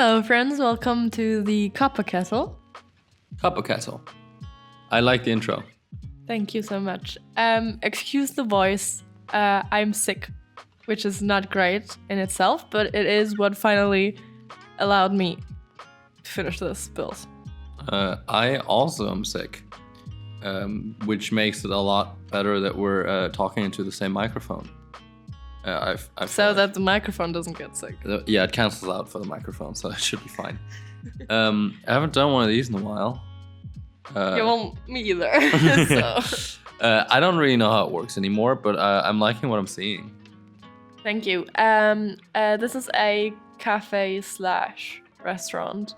Hello, friends. Welcome to the Kettle. Kettle. I like the intro. Thank you so much. Excuse the voice. I'm sick, which is not great in itself, but it is what finally allowed me to finish this build. I also am sick, which makes it a lot better that we're talking into the same microphone. So that the microphone doesn't get sick. Yeah, it cancels out for the microphone, so it should be fine. I haven't done one of these in a while. Yeah, well, me either. So. I don't really know how it works anymore, but I'm liking what I'm seeing. Thank you. This is a cafe/restaurant,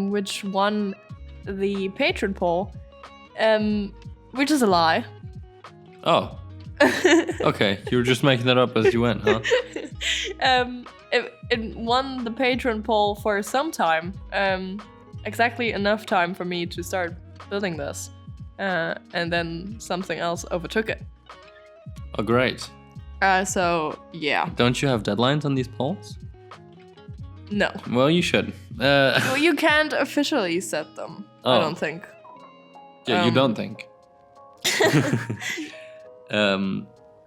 which won the patron poll, which is a lie. Oh. Okay, you were just making that up as you went, huh? It won the patron poll for some time, exactly enough time for me to start building this, and then something else overtook it. Oh, great. So yeah. Don't you have deadlines on these polls? No. Well, you should. Well, you can't officially set them. Oh. I don't think. Yeah, you don't think.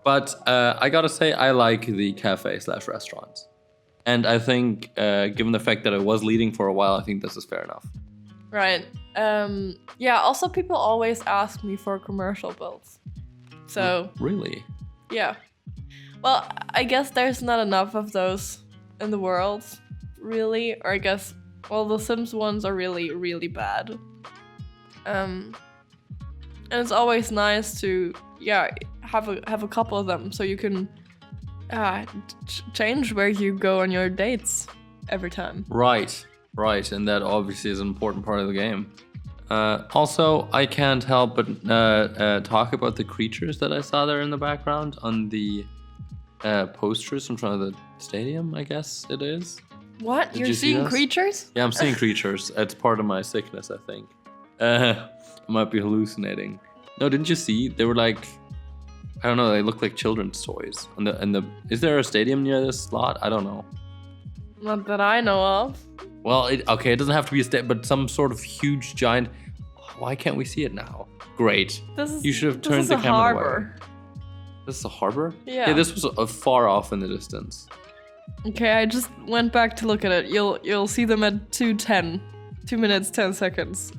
But I gotta say, I like the cafe/restaurants. And I think, given the fact that I was leading for a while, I think this is fair enough. Right. Yeah, also people always ask me for commercial builds. So... Really? Yeah. Well, I guess there's not enough of those in the world, really. Or I guess, well, the Sims ones are really, really bad. And it's always nice to, yeah, have a couple of them so you can change where you go on your dates every time. Right, and that obviously is an important part of the game. Also, I can't help but talk about the creatures that I saw there in the background on the posters in front of the stadium, I guess it is. What? You're seeing creatures? Yeah, I'm seeing creatures. It's part of my sickness, I think. I might be hallucinating. No, didn't you see? They were like, I don't know, they look like children's toys. Is there a stadium near this slot? I don't know. Not that I know of. Well, it doesn't have to be a stadium, but some sort of huge, giant... Why can't we see it now? Great. You should have turned the camera away. This is a harbor? Yeah. Yeah, this was far off in the distance. Okay, I just went back to look at it. You'll see them at 2:10. 2 minutes, 10 seconds.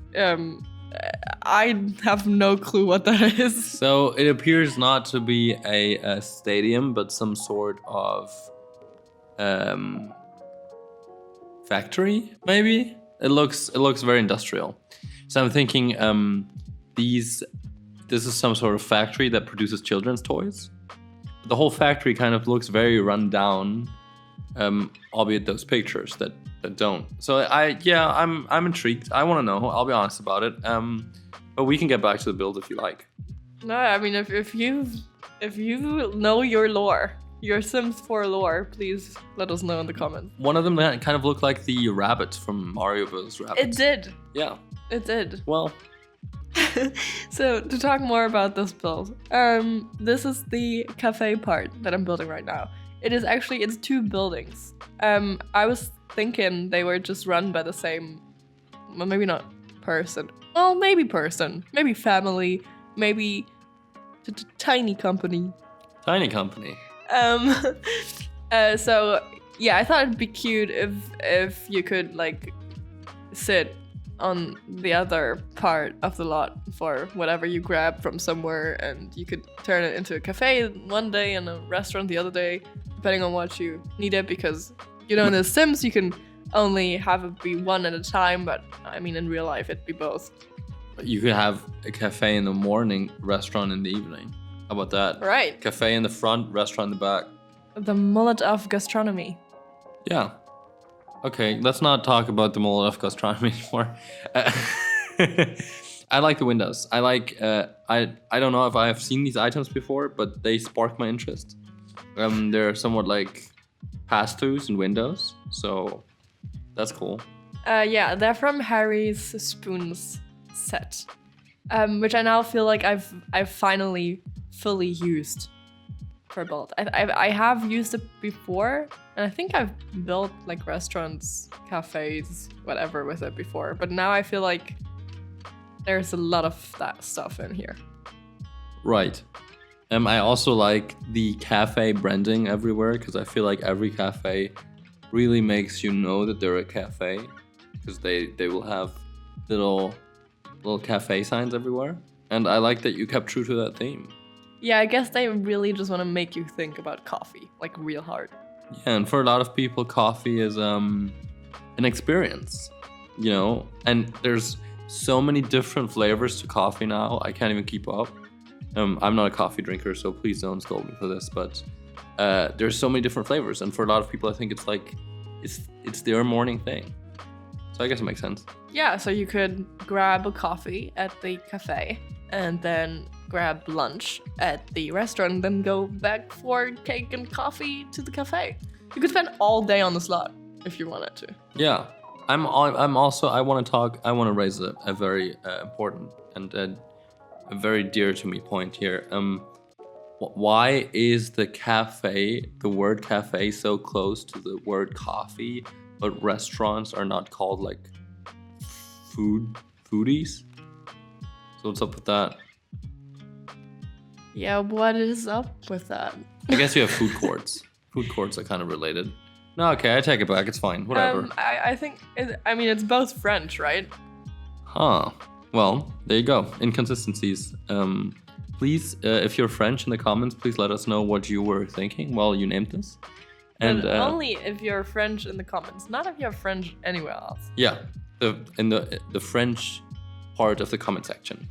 I have no clue what that is. So it appears not to be a stadium, but some sort of factory, maybe? It looks very industrial. So I'm thinking this is some sort of factory that produces children's toys. The whole factory kind of looks very run down, albeit those pictures that don't. So I'm intrigued. I want to know. I'll be honest about it. But we can get back to the build if you like. No, I mean if you know your lore, your Sims 4 lore, please let us know in the comments. One of them kind of looked like the rabbits from Mario Bros. Rabbids. It did. Yeah. It did. Well. So to talk more about this build, this is the cafe part that I'm building right now. It's 2 buildings. I was thinking they were just run by the same, well, maybe not person. Well, maybe person, maybe family, maybe tiny company. Tiny company. So yeah, I thought it'd be cute if you could like sit on the other part of the lot for whatever you grab from somewhere, and you could turn it into a cafe one day and a restaurant the other day, depending on what you need it, because in the Sims you can only have it be one at a time, but I mean in real life it'd be both. You could have a cafe in the morning, restaurant in the evening. How about that? Right. Cafe in the front, restaurant in the back. The mullet of gastronomy. Yeah. Okay, let's not talk about the mullet of gastronomy anymore. I like the windows. I like, I don't know if I have seen these items before, but they spark my interest. They're somewhat like pass-throughs and windows, so that's cool. Yeah, they're from Harry's Spoons set, which I now feel like I've finally fully used. for build. I have used it before, and I think I've built like restaurants, cafes, whatever with it before. But now I feel like there's a lot of that stuff in here. Right. I also like the cafe branding everywhere because I feel like every cafe really makes you know that they're a cafe because they will have little cafe signs everywhere. And I like that you kept true to that theme. Yeah, I guess they really just want to make you think about coffee, like real hard. Yeah, and for a lot of people, coffee is an experience, you know? And there's so many different flavors to coffee now, I can't even keep up. I'm not a coffee drinker, so please don't scold me for this, but there's so many different flavors, and for a lot of people, I think it's like, it's their morning thing. So I guess it makes sense. Yeah, so you could grab a coffee at the cafe, and then grab lunch at the restaurant, and then go back for cake and coffee to the cafe. You could spend all day on the slot if you wanted to. Yeah, I'm also, I want to raise a very important and a very dear to me point here. Why is the word cafe so close to the word coffee, but restaurants are not called like foodies? So what's up with that? Yeah, what is up with that? I guess you have food courts. Food courts are kind of related. No, okay, I take it back. It's fine. Whatever. I think, it's both French, right? Huh. Well, there you go. Inconsistencies. Please, if you're French in the comments, please let us know what you were thinking while you named this. And only if you're French in the comments, not if you're French anywhere else. Yeah, in the French part of the comment section,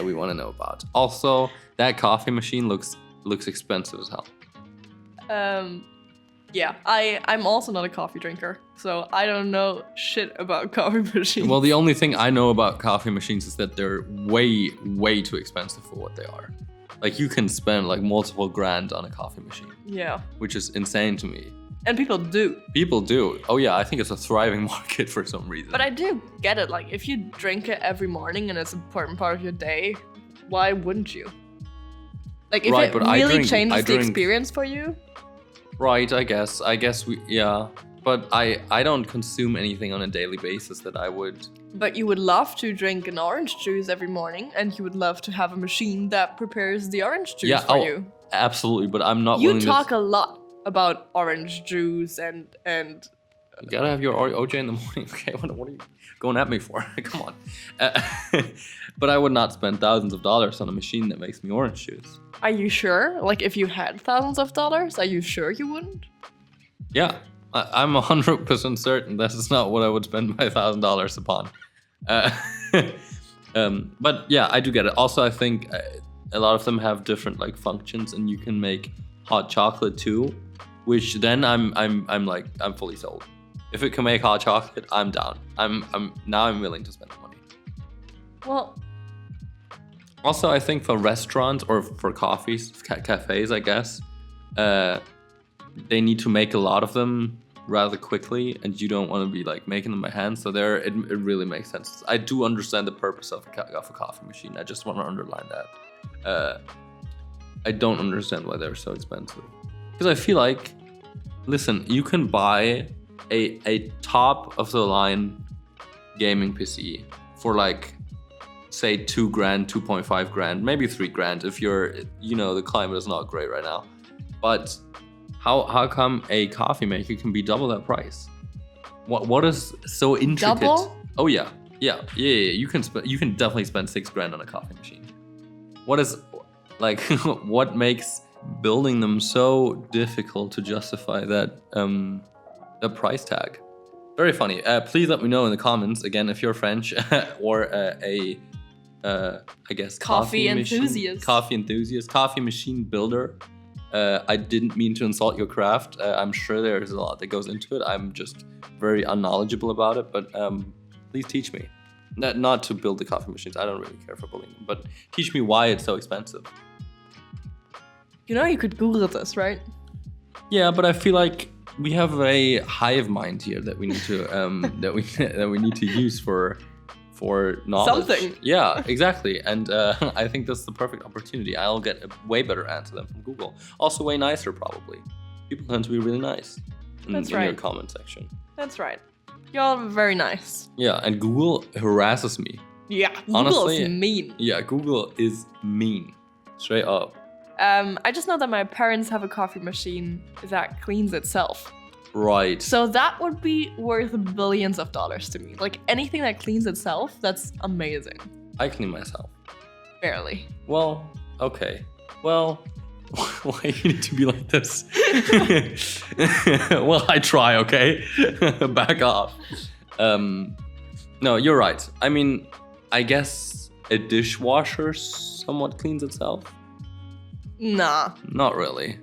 we want to know about. Also, that coffee machine looks expensive as hell. Yeah, I'm also not a coffee drinker, so I don't know shit about coffee machines. Well, the only thing I know about coffee machines is that they're way, way too expensive for what they are. Like, you can spend like multiple grand on a coffee machine. Yeah. Which is insane to me. And people do. People do. Oh yeah, I think it's a thriving market for some reason. But I do get it. Like, if you drink it every morning and it's an important part of your day, why wouldn't you? Like, if it really changes the experience for you. Right, I guess yeah. But I don't consume anything on a daily basis that I would. But you would love to drink an orange juice every morning, and you would love to have a machine that prepares the orange juice for you. Absolutely, but I'm not willing to... You talk a lot about orange juice and... You gotta have your OJ in the morning, okay? What are you going at me for? Come on. But I would not spend thousands of dollars on a machine that makes me orange juice. Are you sure? Like, if you had thousands of dollars, are you sure you wouldn't? Yeah, I'm 100% certain this is not what I would spend my $1,000 upon. But yeah, I do get it. Also, I think a lot of them have different like functions, and you can make hot chocolate too, which then I'm fully sold. If it can make hot chocolate, I'm down. I'm willing to spend the money. Well, also, I think for restaurants or for cafes, I guess, they need to make a lot of them rather quickly, and you don't want to be like making them by hand. So it really makes sense. I do understand the purpose of a coffee machine. I just want to underline that. I don't understand why they're so expensive. Because I feel like, listen, you can buy a top of the line gaming PC for like, say $2 grand, 2.5 grand, maybe $3 grand if you're, the climate is not great right now. But how come a coffee maker can be double that price? What is so intricate? Double? Oh yeah. You can definitely spend $6 grand on a coffee machine. What is like what makes building them so difficult to justify that the price tag? Very funny. Please let me know in the comments again if you're French or I guess coffee enthusiast, coffee machine builder. I didn't mean to insult your craft. I'm sure there's a lot that goes into it. I'm just very unknowledgeable about it, but please teach me. Not to build the coffee machines. I don't really care for building them, but teach me why it's so expensive. You could Google this, right? Yeah, but I feel like we have a hive mind here that we need to that we need to use for for knowledge. Something. Yeah, exactly. And I think that's the perfect opportunity. I'll get a way better answer than from Google. Also way nicer, probably. People tend to be really nice in your comment section. That's right. Y'all are very nice. Yeah, and Google harasses me. Yeah, Google Honestly, is mean. Yeah, Google is mean. Straight up. I just know that my parents have a coffee machine that cleans itself. Right. So that would be worth billions of dollars to me. Like anything that cleans itself, that's amazing. I clean myself. Barely. Well, okay. Well, why you need to be like this? Well, I try, okay? Back off. No, you're right. I mean, I guess a dishwasher somewhat cleans itself. Nah. Not really.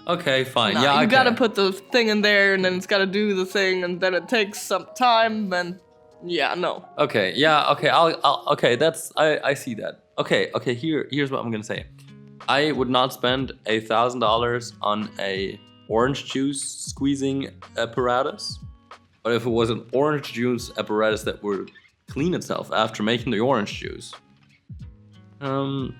Okay, fine. Nah, yeah, you okay. gotta put the thing in there, and then it's gotta do the thing, and then it takes some time, and yeah, no. Okay, yeah, okay, okay, that's, I see that. Okay, here's what I'm gonna say. I would not spend $1,000 on a orange juice squeezing apparatus, but if it was an orange juice apparatus that would clean itself after making the orange juice, no,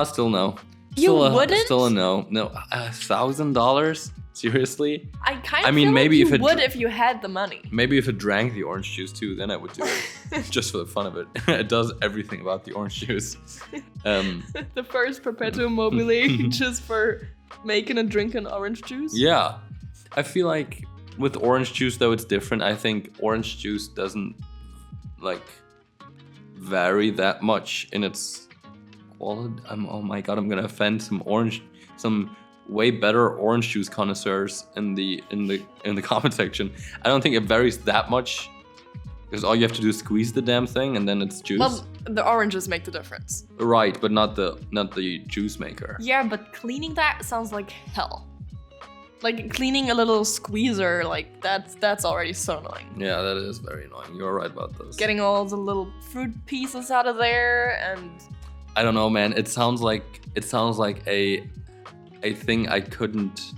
still no. You wouldn't? Still a no. No, $1,000? Seriously? I mean, maybe like you would if you had the money. Maybe if it drank the orange juice too, then I would do it. Just for the fun of it. It does everything about the orange juice. The first perpetuum mobile just for making and drinking orange juice? Yeah. I feel like with orange juice though, it's different. I think orange juice doesn't like vary that much in its quality. Oh my god, I'm gonna offend some way better orange juice connoisseurs in the comment section. I don't think it varies that much because all you have to do is squeeze the damn thing and then it's juice. Well, the oranges make the difference. Right, but not the juice maker. Yeah, but cleaning that sounds like hell. Like cleaning a little squeezer, like that's already so annoying. Yeah, that is very annoying. You're right about this. Getting all the little fruit pieces out of there and I don't know, man. It sounds like a thing I couldn't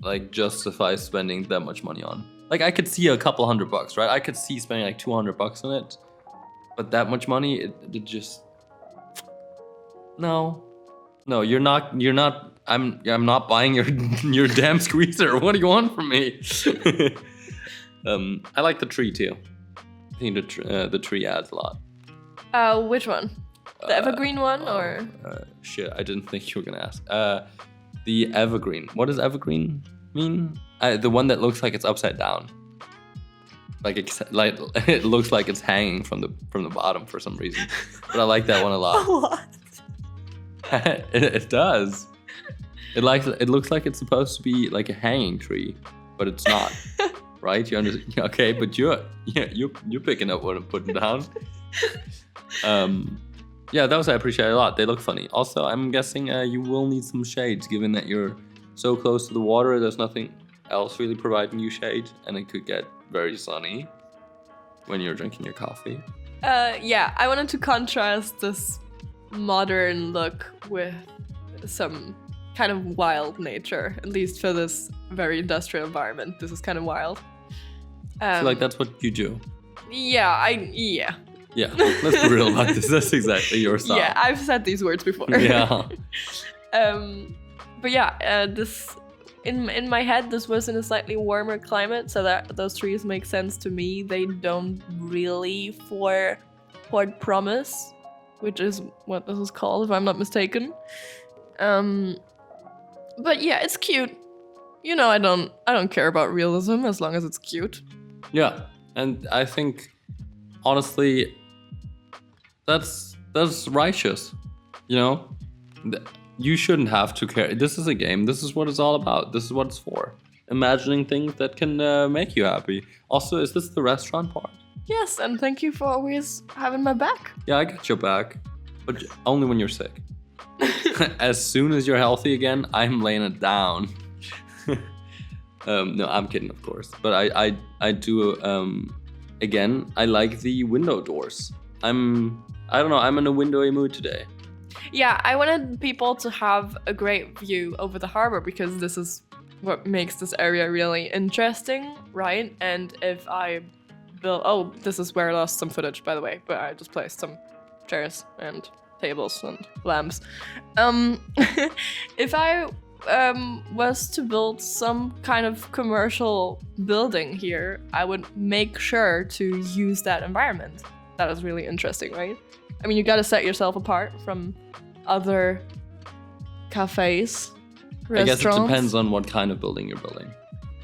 like justify spending that much money on. Like I could see a couple $100, right? I could see spending like $200 on it, but that much money, it just no. You're not. I'm not buying your damn squeezer. What do you want from me? I like the tree too. I think the tree adds a lot. Which one? The evergreen one or? Shit, I didn't think you were gonna ask. The evergreen. What does evergreen mean? The one that looks like it's upside down. Like it looks like it's hanging from the bottom for some reason. But I like that one a lot. What? It does. It looks like it's supposed to be like a hanging tree, but it's not. Right? You understand? Okay, but you're picking up what I'm putting down. Yeah, those I appreciate a lot. They look funny. Also, I'm guessing you will need some shades, given that you're so close to the water. There's nothing else really providing you shade, and it could get very sunny when you're drinking your coffee. Yeah, I wanted to contrast this modern look with some kind of wild nature, at least for this very industrial environment. This is kind of wild. I feel like that's what you do. Yeah. Yeah, let's be real about this. That's exactly your style. Yeah, I've said these words before. Yeah. But yeah, this in my head, this was in a slightly warmer climate, so that those trees make sense to me. They don't really for Port Promise, which is what this is called, if I'm not mistaken. But yeah, it's cute. You know, I don't care about realism as long as it's cute. Yeah, and I think honestly, that's righteous. You know, you shouldn't have to care. This is a game. This is what it's all about. This is what it's for. Imagining things that can make you happy. Also, is this the restaurant part? Yes, and thank you for always having my back. Yeah, I got your back, but only when you're sick. As soon as you're healthy again, I'm laying it down. No, I'm kidding, of course. But I do. Again, I like the window doors. I don't know. I'm in a windowy mood today. Yeah, I wanted people to have a great view over the harbor because this is what makes this area really interesting, right? And if I build. Oh, this is where I lost some footage, by the way. But I just placed some chairs and tables and lamps. If I was to build some kind of commercial building here, I would make sure to use that environment. That is really interesting, right? I mean, you gotta set yourself apart from other cafes, restaurants. I guess it depends on what kind of building you're building.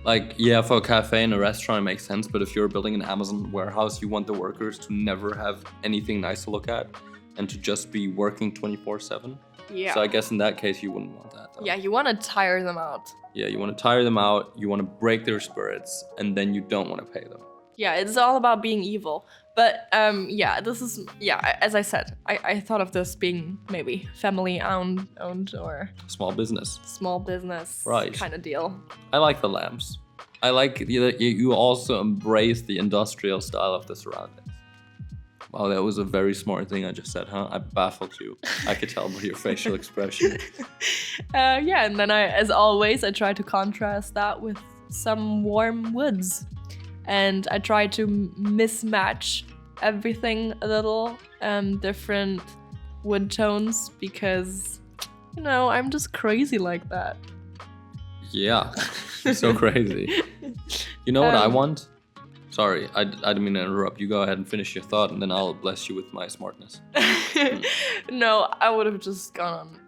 Like, yeah, for a cafe and a restaurant, it makes sense. But if you're building an Amazon warehouse, you want the workers to never have anything nice to look at and to just be working 24/7. Yeah. So I guess in that case, you wouldn't want that, though. Yeah, you want to tire them out. Yeah, you want to tire them out, you want to break their spirits, and then you don't want to pay them. Yeah, it's all about being evil. But yeah, this is, yeah, as I said, I thought of this being maybe family owned or Small business. small business Right. kind of deal. I like the lamps. I like that you also embrace the industrial style of the surroundings. Wow, that was a very smart thing I just said, huh? I baffled you. I could tell by your facial expression. Yeah, and then as always, I try to contrast that with some warm woods. And I try to mismatch everything a little, different wood tones, because, you know, I'm just crazy like that. Yeah, so crazy. You know what I want? Sorry, I didn't mean to interrupt. You go ahead and finish your thought, and then I'll bless you with my smartness. No, I would have just gone on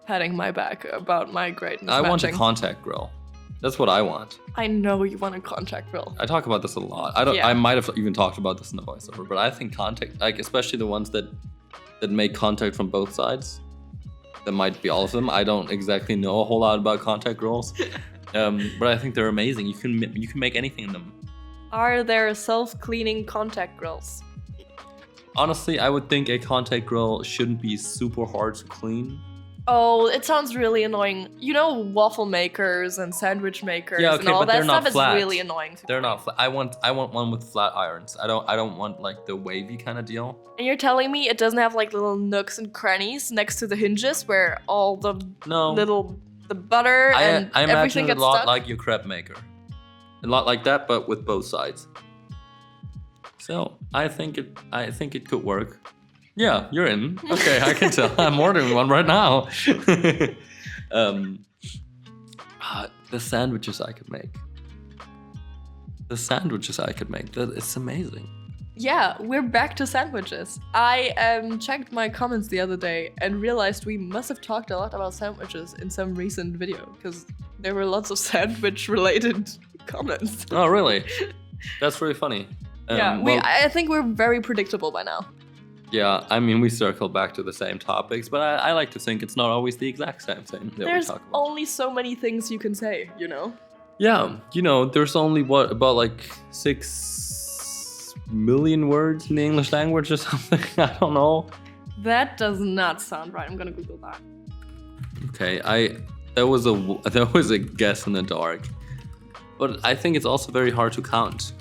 patting my back about my greatness. I want a contact grill. That's what I want. I know you want a contact grill. I talk about this a lot. I might have even talked about this in the voiceover, but I think contact, like especially the ones that make contact from both sides. That might be all of them. I don't exactly know a whole lot about contact grills, but I think they're amazing. You can make anything in them. Are there self-cleaning contact grills? Honestly, I would think a contact grill shouldn't be super hard to clean. Oh, it sounds really annoying. You know, waffle makers and sandwich makers Yeah, okay, and all but that they're not stuff flat. is really annoying to They're clean. not flat. I want one with flat irons. I don't want like the wavy kind of deal. And you're telling me it doesn't have like little nooks and crannies next to the hinges where all the the butter and I everything imagine it a gets lot stuck? like your crepe maker. A lot like that, but with both sides. So I think it could work. Yeah, you're in. Okay, I can tell. I'm ordering one right now. The sandwiches I could make. It's amazing. Yeah, we're back to sandwiches. I checked my comments the other day and realized we must have talked a lot about sandwiches in some recent video, because there were lots of sandwich-related comments. Oh, really? That's really funny. Yeah, I think we're very predictable by now. Yeah, I mean, we circle back to the same topics, but I like to think it's not always the exact same thing that There's we talk about. only so many things you can say, you know? Yeah, you know, there's only about like 6 million words in the English language or something. I don't know. That does not sound right. I'm gonna Google that. Okay, that was a guess in the dark, but I think it's also very hard to count.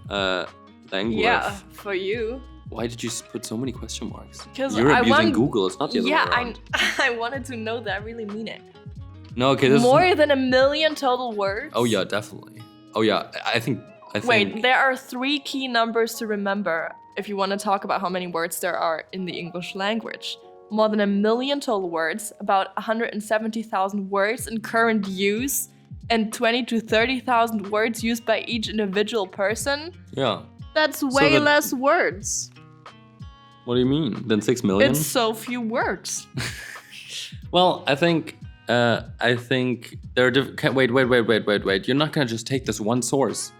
Language. Yeah, for you. Why did you put so many question marks? Because You're abusing Google. It's not the other way around. I wanted to know that I really mean it. No, okay. This More than 1 million total words? Oh yeah, definitely. Oh yeah, I think. Wait, there are 3 key numbers to remember if you want to talk about how many words there are in the English language. More than 1 million total words, about 170,000 words in current use, and 20 to 30,000 words used by each individual person. Yeah. That's way less words. What do you mean? Then 6 million? It's so few words. Well, I think there are different. Wait. You're not gonna just take this one source.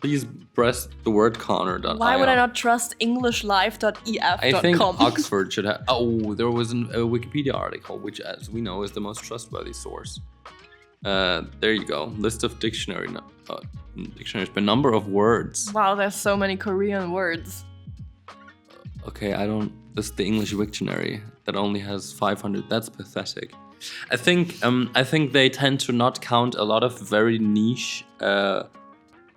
Please press the word Connor.io. Why would I not trust EnglishLive.ef.com? I think Oxford should have. Oh, there was a Wikipedia article, which, as we know, is the most trustworthy source. There you go. List of dictionaries by number of words. Wow, there's so many Korean words. Okay, this is the English Wiktionary that only has 500. That's pathetic. I think they tend to not count a lot of very niche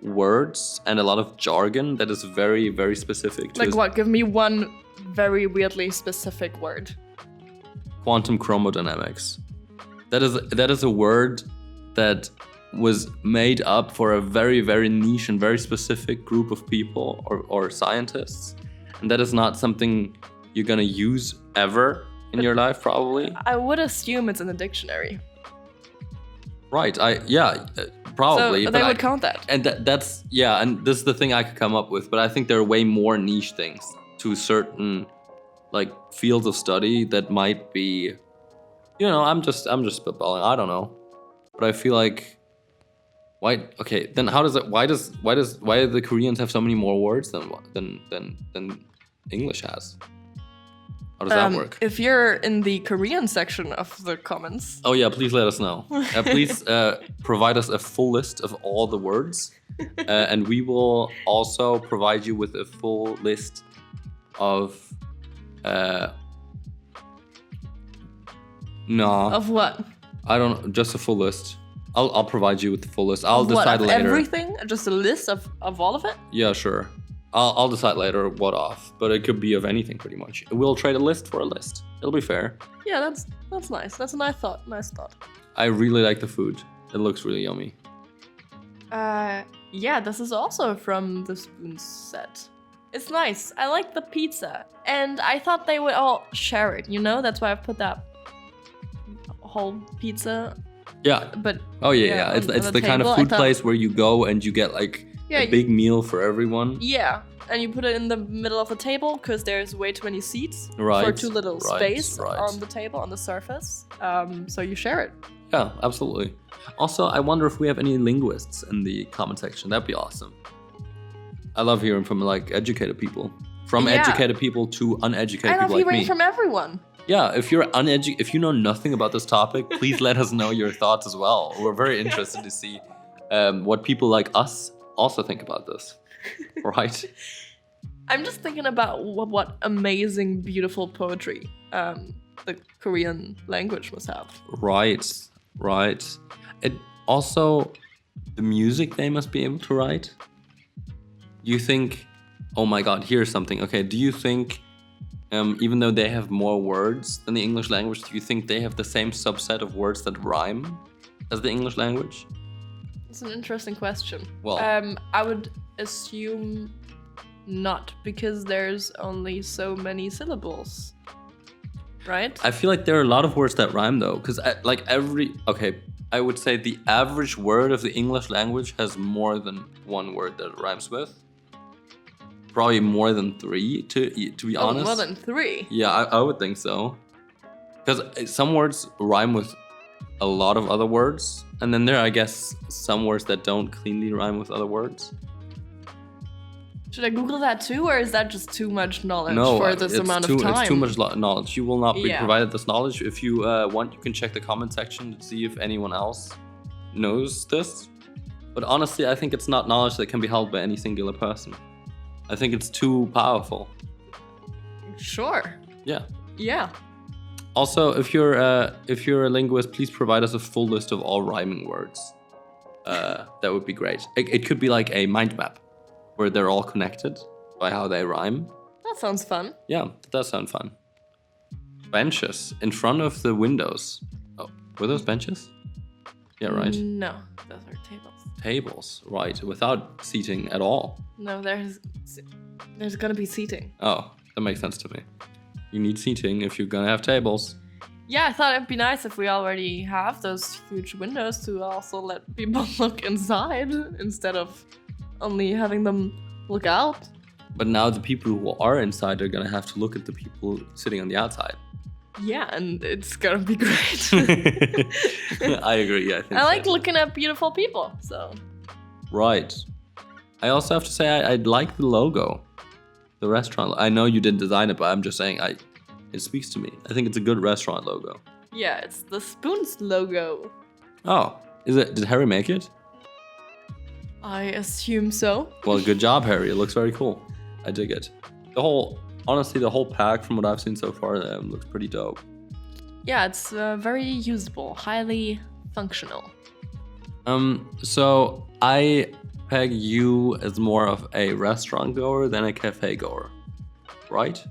words and a lot of jargon that is very, very specific. Like what? Give me one very weirdly specific word. Quantum chromodynamics. That is a word that was made up for a very, very niche and very specific group of people or scientists. And that is not something you're gonna use ever in your life, probably. I would assume it's in the dictionary. Right, probably. So they would count that. And that's, yeah, and this is the thing I could come up with, but I think there are way more niche things to certain like fields of study that might be, you know, I'm just spitballing, I don't know. But I feel like, then how does it, why do the Koreans have so many more words than English has? How does that work? If you're in the Korean section of the comments. Oh yeah, please let us know. Please provide us a full list of all the words. And we will also provide you with a full list of... no. Of what? I don't know, just a full list. I'll provide you with the full list. I'll decide what, later. Everything? Just a list of all of it? Yeah, sure. I'll decide later what off, but it could be of anything pretty much. We'll trade a list for a list. It'll be fair. Yeah, that's nice. That's a nice thought. I really like the food. It looks really yummy. Yeah, this is also from the spoon set. It's nice. I like the pizza. And I thought they would all share it, you know? That's why I put that whole pizza. Yeah. But oh yeah. It's the kind of food place where you go and you get like a big meal for everyone. Yeah, and you put it in the middle of the table because there's way too many seats for too little space on the table, on the surface. So you share it. Yeah, absolutely. Also, I wonder if we have any linguists in the comment section. That'd be awesome. I love hearing from like educated people. From educated people to uneducated people like me. I love hearing from everyone. Yeah, if you know nothing about this topic, please let us know your thoughts as well. We're very interested to see what people like us also think about this, right? I'm just thinking about what amazing, beautiful poetry the Korean language must have. Right. It also, the music they must be able to write. You think, oh my god, here's something. Okay, do you think, even though they have more words than the English language, do you think they have the same subset of words that rhyme as the English language? It's an interesting question. Well, I would assume not, because there's only so many syllables, right? I feel like there are a lot of words that rhyme though, because I would say the average word of the English language has more than one word that it rhymes with. Probably more than 3, to be honest. More than 3? Yeah, I would think so. Because some words rhyme with a lot of other words, and then there are, I guess, some words that don't cleanly rhyme with other words. Should I Google that too, or is that just too much knowledge for this amount of time? It's too much knowledge. You will not be provided this knowledge. If you want, you can check the comment section to see if anyone else knows this. But honestly, I think it's not knowledge that can be held by any singular person. I think it's too powerful. Sure. Yeah. Yeah. Also, if you're a linguist, please provide us a full list of all rhyming words. That would be great. It could be like a mind map, where they're all connected by how they rhyme. That sounds fun. Yeah, that does sound fun. Benches in front of the windows. Oh, were those benches? Yeah, right. No, those are tables. Tables, right, without seating at all. No, there's gonna be seating. Oh, that makes sense to me. You need seating if you're gonna have tables. Yeah, I thought it'd be nice if we already have those huge windows to also let people look inside instead of only having them look out. But now the people who are inside are gonna have to look at the people sitting on the outside. Yeah, and it's gonna be great. I agree, I think I like looking at beautiful people, so. Right. I also have to say I like the logo. The restaurant. I know you didn't design it, but I'm just saying it speaks to me. I think it's a good restaurant logo. Yeah, it's the Spoons logo. Oh, is it? Did Harry make it? I assume so. Well, good job, Harry. It looks very cool. I dig it. Honestly, the whole pack from what I've seen so far looks pretty dope. Yeah, it's very usable, highly functional. So I peg you as more of a restaurant goer than a cafe goer, right?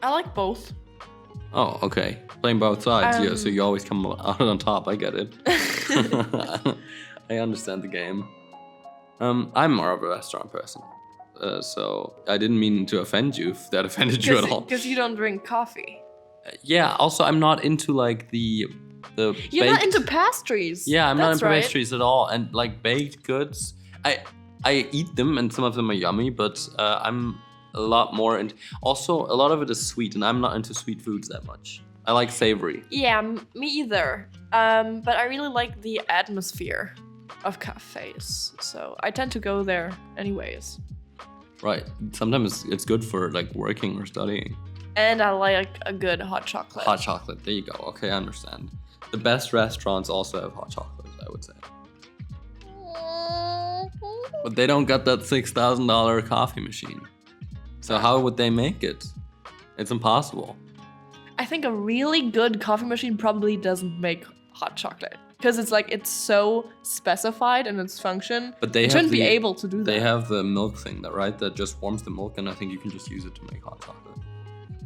I like both. Oh, okay. Playing both sides, yeah, so you always come out on top, I get it. I understand the game. I'm more of a restaurant person. So I didn't mean to offend you if that offended you at all. Because you don't drink coffee. Yeah, also I'm not into like the You're not into pastries. Yeah, I'm not That's into right. pastries at all. And like baked goods, I eat them and some of them are yummy, but I'm a lot more into... Also, a lot of it is sweet and I'm not into sweet foods that much. I like savory. Yeah, me either. But I really like the atmosphere of cafes. So I tend to go there anyways. Right. Sometimes it's good for like working or studying. And I like a good hot chocolate. Hot chocolate. There you go. Okay, I understand. The best restaurants also have hot chocolate, I would say. But they don't got that $6,000 coffee machine. So how would they make it? It's impossible. I think a really good coffee machine probably doesn't make hot chocolate. Because it's so specified in its function. But they shouldn't be able to do that. They have the milk thing, right? That just warms the milk, and I think you can just use it to make hot chocolate.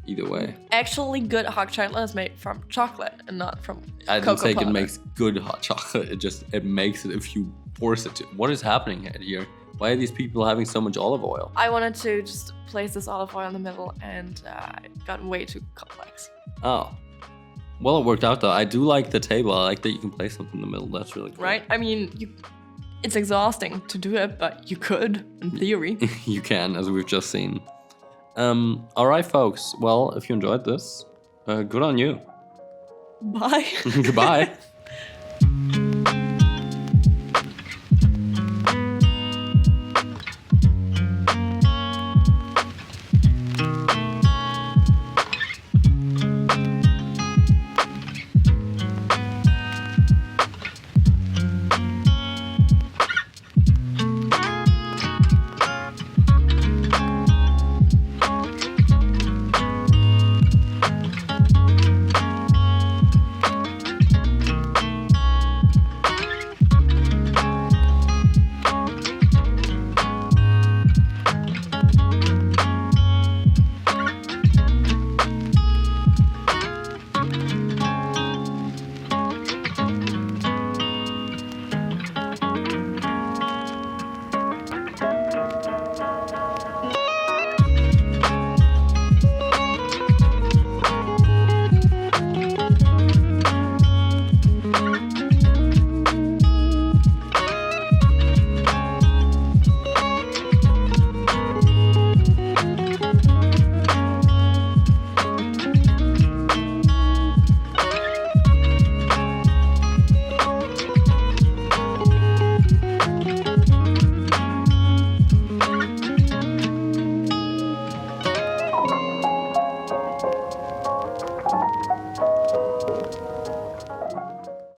Either way. Actually, good hot chocolate is made from chocolate and not from I didn't cocoa say powder. it makes good hot chocolate. It makes it if you force it to. What is happening here? Why are these people having so much olive oil? I wanted to just place this olive oil in the middle, and it got way too complex. Oh. Well, it worked out though. I do like the table. I like that you can place something in the middle. That's really cool. Right? I mean, it's exhausting to do it, but you could, in theory. You can, as we've just seen. All right, folks. Well, if you enjoyed this, good on you. Bye. Goodbye.